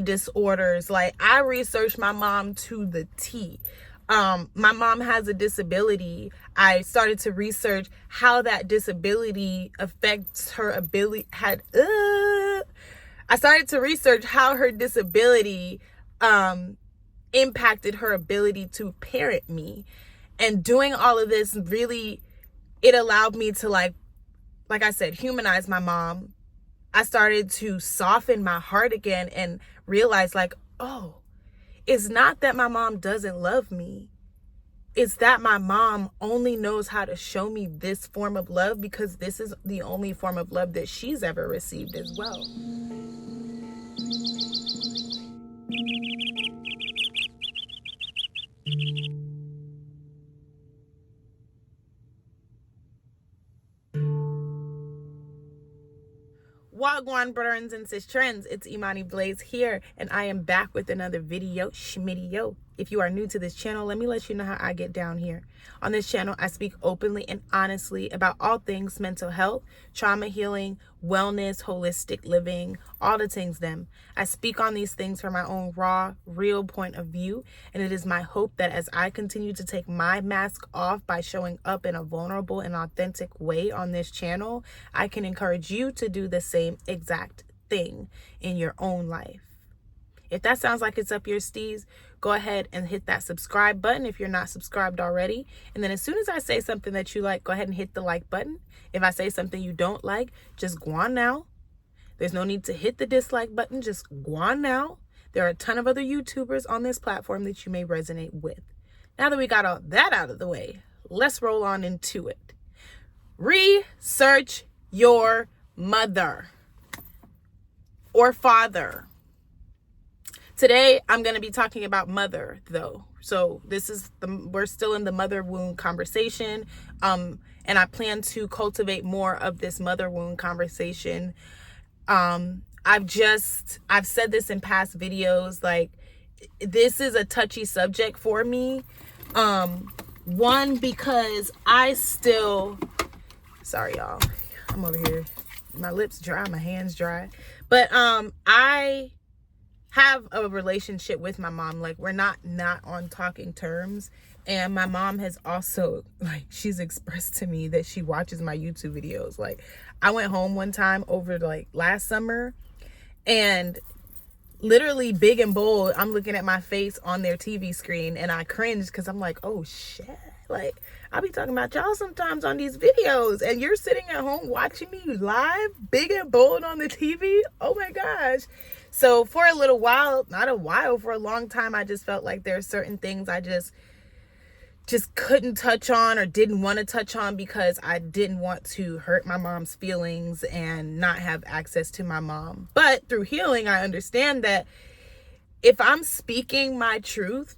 disorders. Like, I researched my mom to the T. My mom has a disability. I started to research how that disability affects her ability. I started to research how her disability impacted her ability to parent me. And doing all of this, really, it allowed me to, like I said, humanize my mom. I started to soften my heart again and realize, like, oh, it's not that my mom doesn't love me. It's that my mom only knows how to show me this form of love because this is the only form of love that she's ever received as well. Wagwan brothers and sis trends, it's Imani Blaze here, and I am back with another video, schmiddio. If you are new to this channel, let me let you know how I get down here. On this channel, I speak openly and honestly about all things mental health, trauma healing, wellness, holistic living, all the things them. I speak on these things from my own raw, real point of view, and it is my hope that as I continue to take my mask off by showing up in a vulnerable and authentic way on this channel, I can encourage you to do the same exact thing in your own life. If that sounds like it's up your steez, go ahead and hit that subscribe button if you're not subscribed already. And then as soon as I say something that you like, go ahead and hit the like button. If I say something you don't like, just go on now. There's no need to hit the dislike button. Just go on now. There are a ton of other YouTubers on this platform that you may resonate with. Now that we got all that out of the way, let's roll on into it. Research your mother or father. Today, I'm going to be talking about mother, though. So we're still in the mother wound conversation. And I plan to cultivate more of this mother wound conversation. I've said this in past videos, like, this is a touchy subject for me. One, because sorry, y'all, I'm over here. My lips dry, my hands dry. But, I have a relationship with my mom. Like, we're not on talking terms, and my mom has also, like, she's expressed to me that she watches my YouTube videos. Like, I went home one time over, like, last summer, and literally big and bold, I'm looking at my face on their TV screen, and I cringed because I'm like, oh shit, like, I'll be talking about y'all sometimes on these videos, and you're sitting at home watching me live, big and bold on the TV. Oh my gosh. So for a little while, for a long time, I just felt like there are certain things I just couldn't touch on or didn't want to touch on because I didn't want to hurt my mom's feelings and not have access to my mom. But through healing, I understand that if I'm speaking my truth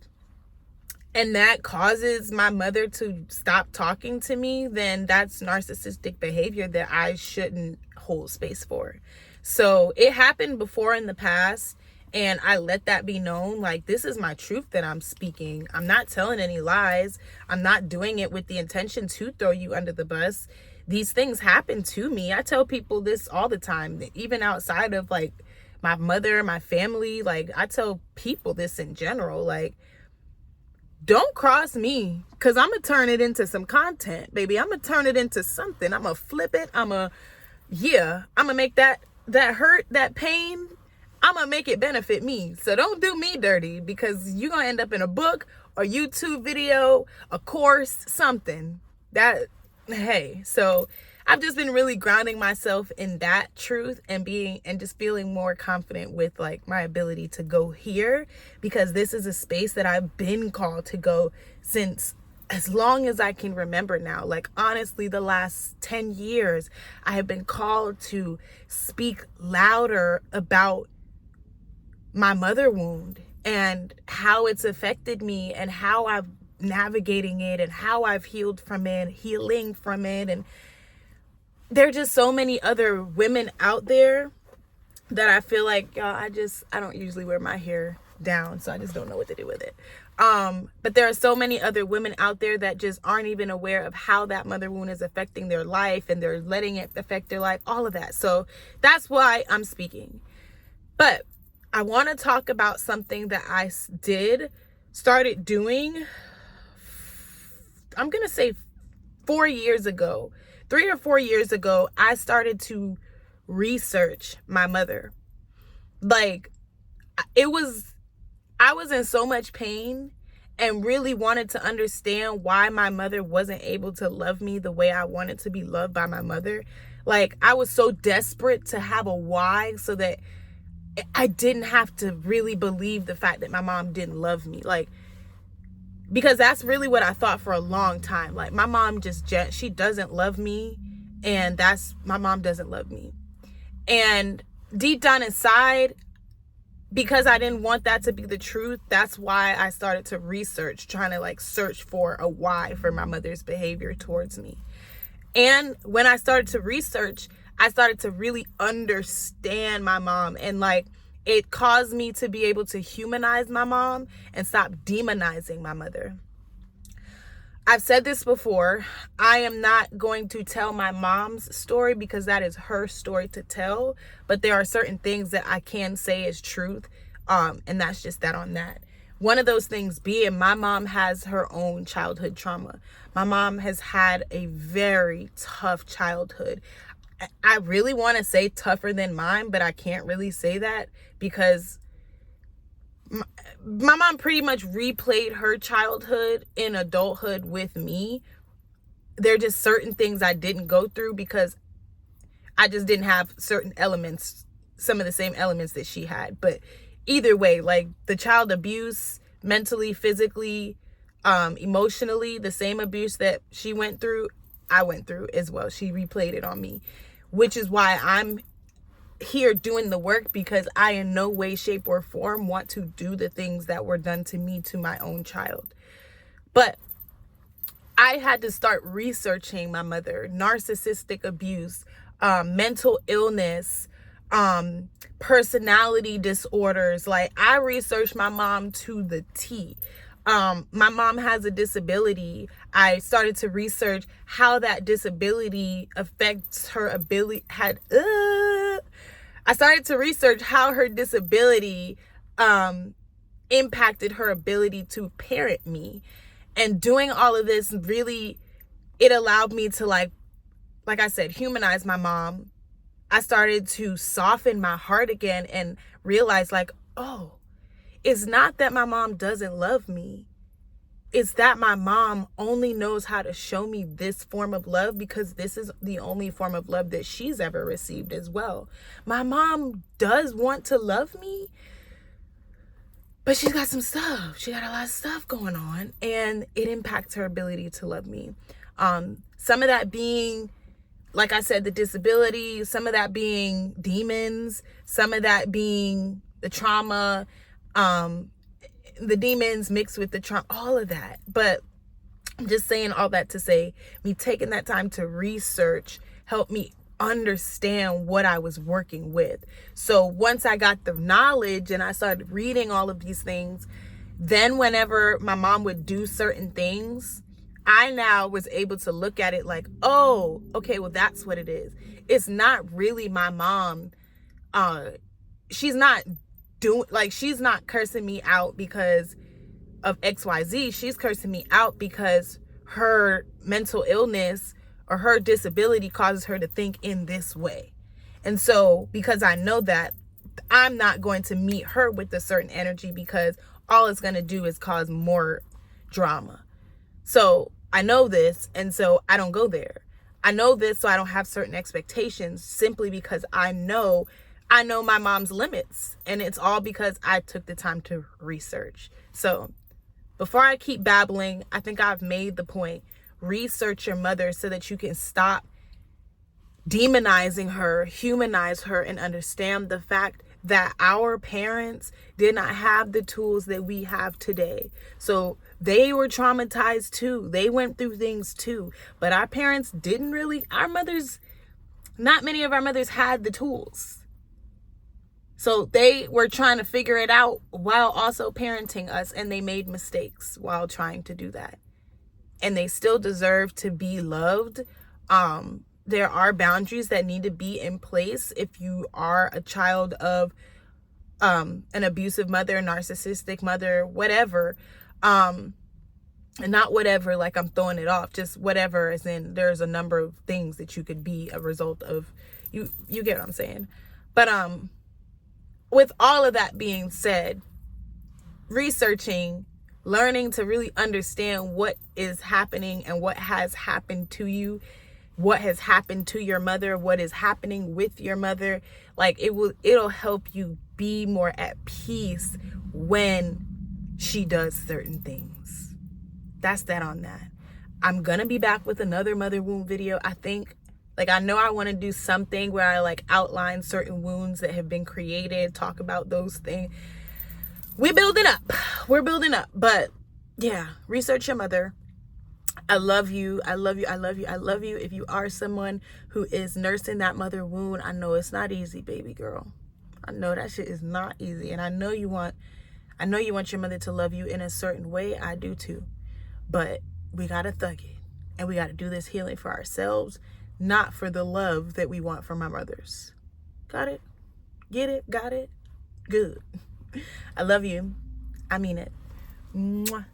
and that causes my mother to stop talking to me, then that's narcissistic behavior that I shouldn't hold space for. So it happened before in the past, and I let that be known. Like, this is my truth that I'm speaking. I'm not telling any lies. I'm not doing it with the intention to throw you under the bus. These things happen to me. I tell people this all the time, even outside of, like, my mother, my family. Like, I tell people this in general. Like, don't cross me, because I'm going to turn it into some content, baby. I'm going to turn it into something. I'm going to flip it. I'm going to make that hurt, that pain, I'm gonna make it benefit me. So don't do me dirty, because you're gonna end up in a book, a YouTube video, a course, something. So I've just been really grounding myself in that truth and just feeling more confident with, like, my ability to go here, because this is a space that I've been called to go since as long as I can remember now. Like, honestly, the last 10 years, I have been called to speak louder about my mother wound and how it's affected me and how I'm navigating it and how I've healing from it. And there are just so many other women out there that I feel like, y'all, I don't usually wear my hair down, so I just don't know what to do with it. But there are so many other women out there that just aren't even aware of how that mother wound is affecting their life, and they're letting it affect their life, all of that. So that's why I'm speaking. But I want to talk about something that I started doing, I'm going to say 4 years ago. 3 or 4 years ago, I started to research my mother. Like, I was in so much pain and really wanted to understand why my mother wasn't able to love me the way I wanted to be loved by my mother. Like, I was so desperate to have a why so that I didn't have to really believe the fact that my mom didn't love me. Like, because that's really what I thought for a long time. Like, my mom she doesn't love me, and my mom doesn't love me. And deep down inside, because I didn't want that to be the truth, that's why I started to research, trying to search for a why for my mother's behavior towards me. And when I started to research, I started to really understand my mom, and it caused me to be able to humanize my mom and stop demonizing my mother. I've said this before. I am not going to tell my mom's story because that is her story to tell. But there are certain things that I can say is truth. And that's just that on that. One of those things being my mom has her own childhood trauma. My mom has had a very tough childhood. I really want to say tougher than mine, but I can't really say that because my mom pretty much replayed her childhood in adulthood with me. There are just certain things I didn't go through because I just didn't have certain elements, some of the same elements that she had. But either way, the child abuse, mentally, physically, emotionally, the same abuse that she went through, I went through as well. She replayed it on me, which is why I'm here doing the work, because I in no way, shape, or form want to do the things that were done to me to my own child. But I had to start researching my mother, narcissistic abuse, mental illness, personality disorders. I researched my mom to the T. My mom has a disability. I started to research how that disability affects her ability. I started to research how her disability impacted her ability to parent me. And doing all of this, really, it allowed me to, like I said, humanize my mom. I started to soften my heart again and realize, oh, it's not that my mom doesn't love me. It's that my mom only knows how to show me this form of love because this is the only form of love that she's ever received as well. My mom does want to love me, but she's got some stuff. She got a lot of stuff going on, and it impacts her ability to love me. Some of that being, like I said, the disability, some of that being demons, some of that being the trauma, the demons mixed with the trauma, all of that. But I'm just saying all that to say, me taking that time to research helped me understand what I was working with. So once I got the knowledge and I started reading all of these things, then whenever my mom would do certain things, I now was able to look at it like, oh, okay, well, that's what it is. It's not really my mom. She's not she's not cursing me out because of XYZ. She's cursing me out because her mental illness or her disability causes her to think in this way. And so because I know that, I'm not going to meet her with a certain energy because all it's going to do is cause more drama. So I know this, and so I don't go there. I know this, so I don't have certain expectations, simply because I know my mom's limits, and it's all because I took the time to research. So before I keep babbling, I think I've made the point. Research your mother so that you can stop demonizing her, humanize her, and understand the fact that our parents did not have the tools that we have today. So they were traumatized too. They went through things too. But our parents didn't really, not many of our mothers had the tools. So they were trying to figure it out while also parenting us, and they made mistakes while trying to do that. And they still deserve to be loved. There are boundaries that need to be in place if you are a child of an abusive mother, a narcissistic mother, whatever, and not whatever like I'm throwing it off, just whatever, as in there's a number of things that you could be a result of. You get what I'm saying. But with all of that being said, researching, learning to really understand what is happening and what has happened to you, what has happened to your mother, what is happening with your mother, like it'll help you be more at peace when she does certain things. That's that on that. I'm gonna be back with another mother wound video. I think, like, I know I want to do something where I like outline certain wounds that have been created, talk about those things. We're building up. But yeah, research your mother. I love you. I love you. I love you. I love you. If you are someone who is nursing that mother wound, I know it's not easy, baby girl. I know that shit is not easy. And I know you want your mother to love you in a certain way. I do too. But we got to thug it. And we got to do this healing for ourselves, not for the love that we want from our mothers. Got it? Get it? Got it? Good. I love you. I mean it. Mwah.